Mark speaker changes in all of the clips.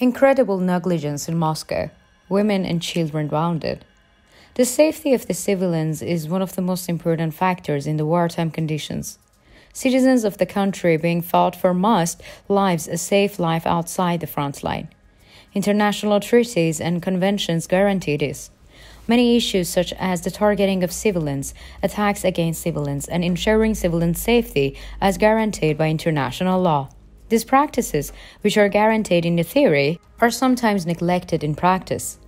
Speaker 1: Incredible negligence in Moscow. Women and children wounded. The safety of the civilians is one of the most important factors in the wartime conditions. Citizens of the country being fought for must lives a safe life outside the front line. International treaties and conventions guarantee this. Many issues such as the targeting of civilians, attacks against civilians, and ensuring civilian safety as guaranteed by international law. These practices, which are guaranteed in the theory, are sometimes neglected in practice.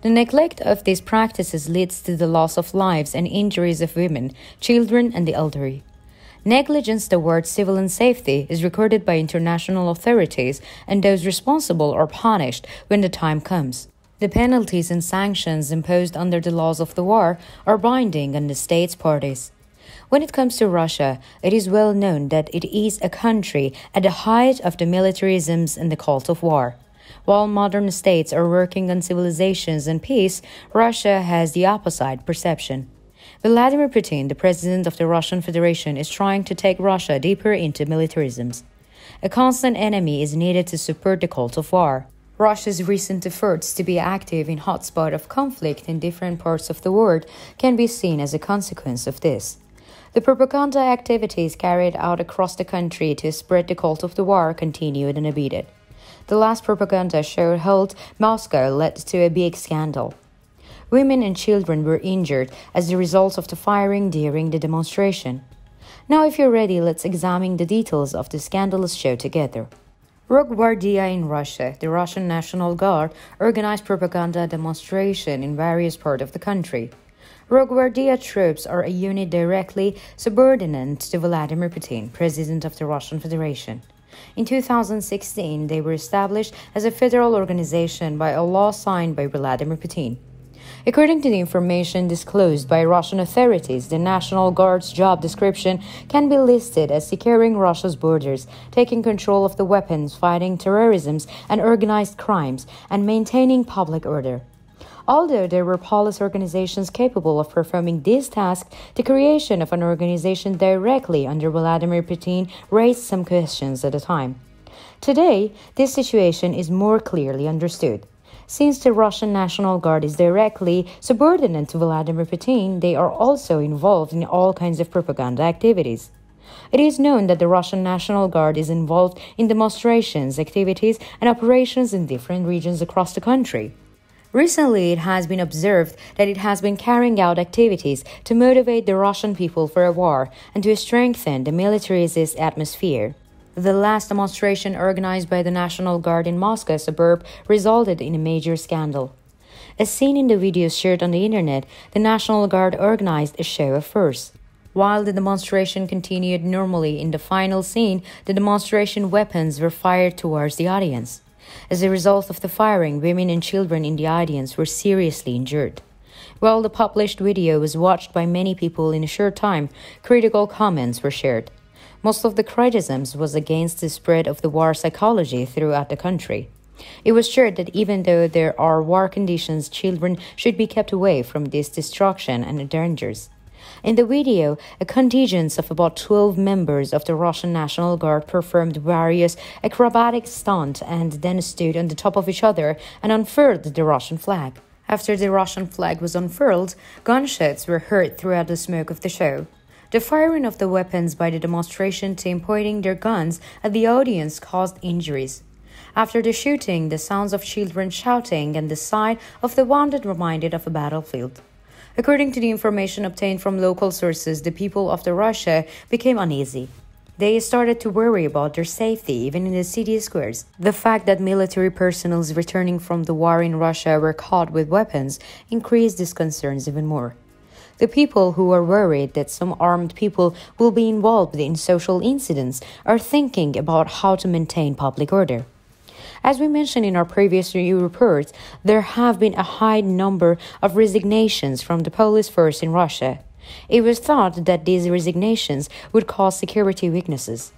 Speaker 1: The neglect of these practices leads to the loss of lives and injuries of women, children, and the elderly. Negligence towards civilian safety is recorded by international authorities, and those responsible are punished when the time comes. The penalties and sanctions imposed under the laws of the war are binding on the states parties. When it comes to Russia, it is well known that it is a country at the height of the militarism and the cult of war. While modern states are working on civilizations and peace, Russia has the opposite perception. Vladimir Putin, the president of the Russian Federation, is trying to take Russia deeper into militarism. A constant enemy is needed to support the cult of war. Russia's recent efforts to be active in hotspots of conflict in different parts of the world can be seen as a consequence of this. The propaganda activities carried out across the country to spread the cult of the war continued unabated. The last propaganda show held Moscow led to a big scandal. Women and children were injured as a result of the firing during the demonstration. Now, if you're ready, let's examine the details of the scandalous show together. Rogwardia in Russia, the Russian National Guard, organized propaganda demonstration in various parts of the country. Rogwardia troops are a unit directly subordinate to Vladimir Putin, president of the Russian Federation. In 2016, they were established as a federal organization by a law signed by Vladimir Putin. According to the information disclosed by Russian authorities, the National Guard's job description can be listed as securing Russia's borders, taking control of the weapons, fighting terrorism and organized crimes, and maintaining public order. Although there were police organizations capable of performing this task, the creation of an organization directly under Vladimir Putin raised some questions at the time. Today, this situation is more clearly understood. Since the Russian National Guard is directly subordinate to Vladimir Putin, they are also involved in all kinds of propaganda activities. It is known that the Russian National Guard is involved in demonstrations, activities, and operations in different regions across the country. Recently, it has been observed that it has been carrying out activities to motivate the Russian people for a war and to strengthen the militarist atmosphere. The last demonstration organized by the National Guard in Moscow suburb resulted in a major scandal. As seen in the videos shared on the internet, the National Guard organized a show of force. While the demonstration continued normally, in the final scene, the demonstration weapons were fired towards the audience. As a result of the firing, women and children in the audience were seriously injured. While the published video was watched by many people in a short time, critical comments were shared. Most of the criticisms was against the spread of the war psychology throughout the country. It was shared that even though there are war conditions, children should be kept away from this destruction and dangers. In the video, a contingent of about 12 members of the Russian National Guard performed various acrobatic stunts and then stood on the top of each other and unfurled the Russian flag. After the Russian flag was unfurled, gunshots were heard throughout the smoke of the show. The firing of the weapons by the demonstration team pointing their guns at the audience caused injuries. After the shooting, the sounds of children shouting and the sight of the wounded reminded of a battlefield. According to the information obtained from local sources, the people of the Russia became uneasy. They started to worry about their safety, even in the city squares. The fact that military personnel returning from the war in Russia were caught with weapons increased these concerns even more. The people who are worried that some armed people will be involved in social incidents are thinking about how to maintain public order. As we mentioned in our previous review reports, there have been a high number of resignations from the police force in Russia. It was thought that these resignations would cause security weaknesses.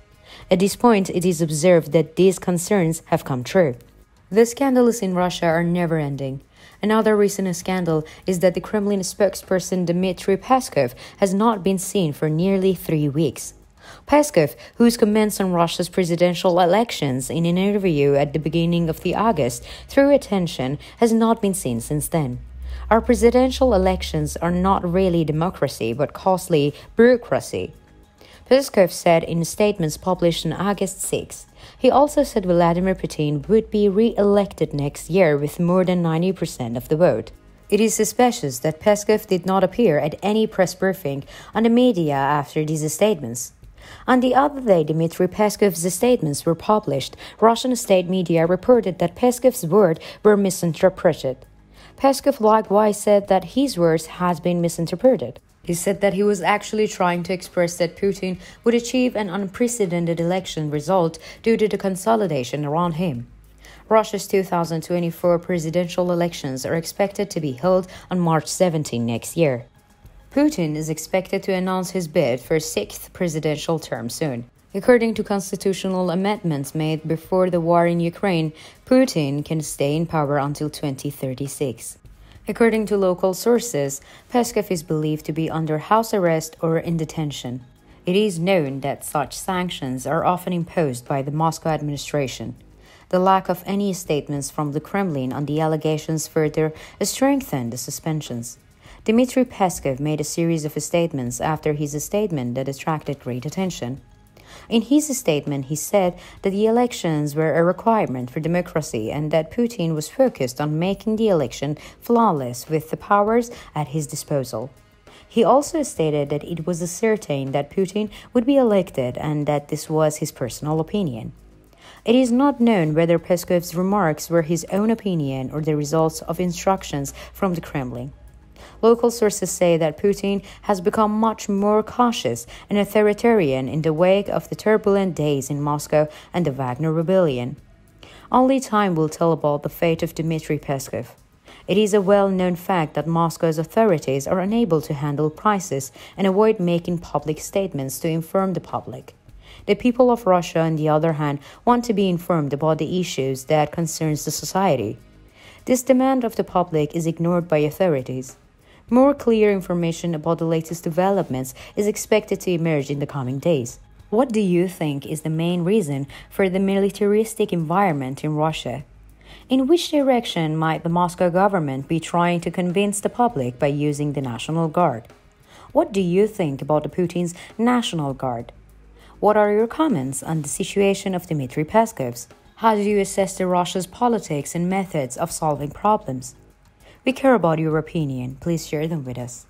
Speaker 1: At this point, it is observed that these concerns have come true. The scandals in Russia are never ending. Another recent scandal is that the Kremlin spokesperson Dmitry Peskov has not been seen for nearly 3 weeks. Peskov, whose comments on Russia's presidential elections in an interview at the beginning of August threw attention, has not been seen since then. Our presidential elections are not really democracy, but costly bureaucracy, Peskov said in statements published on August 6. He also said Vladimir Putin would be re-elected next year with more than 90% of the vote. It is suspicious that Peskov did not appear at any press briefing on the media after these statements. On the other day, Dmitry Peskov's statements were published. Russian state media reported that Peskov's words were misinterpreted. Peskov likewise said that his words had been misinterpreted. He said that he was actually trying to express that Putin would achieve an unprecedented election result due to the consolidation around him. Russia's 2024 presidential elections are expected to be held on March 17 next year. Putin is expected to announce his bid for a sixth presidential term soon. According to constitutional amendments made before the war in Ukraine, Putin can stay in power until 2036. According to local sources, Peskov is believed to be under house arrest or in detention. It is known that such sanctions are often imposed by the Moscow administration. The lack of any statements from the Kremlin on the allegations further strengthened the suspensions. Dmitry Peskov made a series of statements after his statement that attracted great attention. In his statement, he said that the elections were a requirement for democracy and that Putin was focused on making the election flawless with the powers at his disposal. He also stated that it was certain that Putin would be elected and that this was his personal opinion. It is not known whether Peskov's remarks were his own opinion or the results of instructions from the Kremlin. Local sources say that Putin has become much more cautious and authoritarian in the wake of the turbulent days in Moscow and the Wagner rebellion. Only time will tell about the fate of Dmitry Peskov. It is a well-known fact that Moscow's authorities are unable to handle crisis and avoid making public statements to inform the public. The people of Russia, on the other hand, want to be informed about the issues that concerns the society. This demand of the public is ignored by authorities. More clear information about the latest developments is expected to emerge in the coming days. What do you think is the main reason for the militaristic environment in Russia? In which direction might the Moscow government be trying to convince the public by using the National Guard? What do you think about the Putin's National Guard? What are your comments on the situation of Dmitry Peskov's? How do you assess the Russia's politics and methods of solving problems? We care about your opinion. Please share them with us.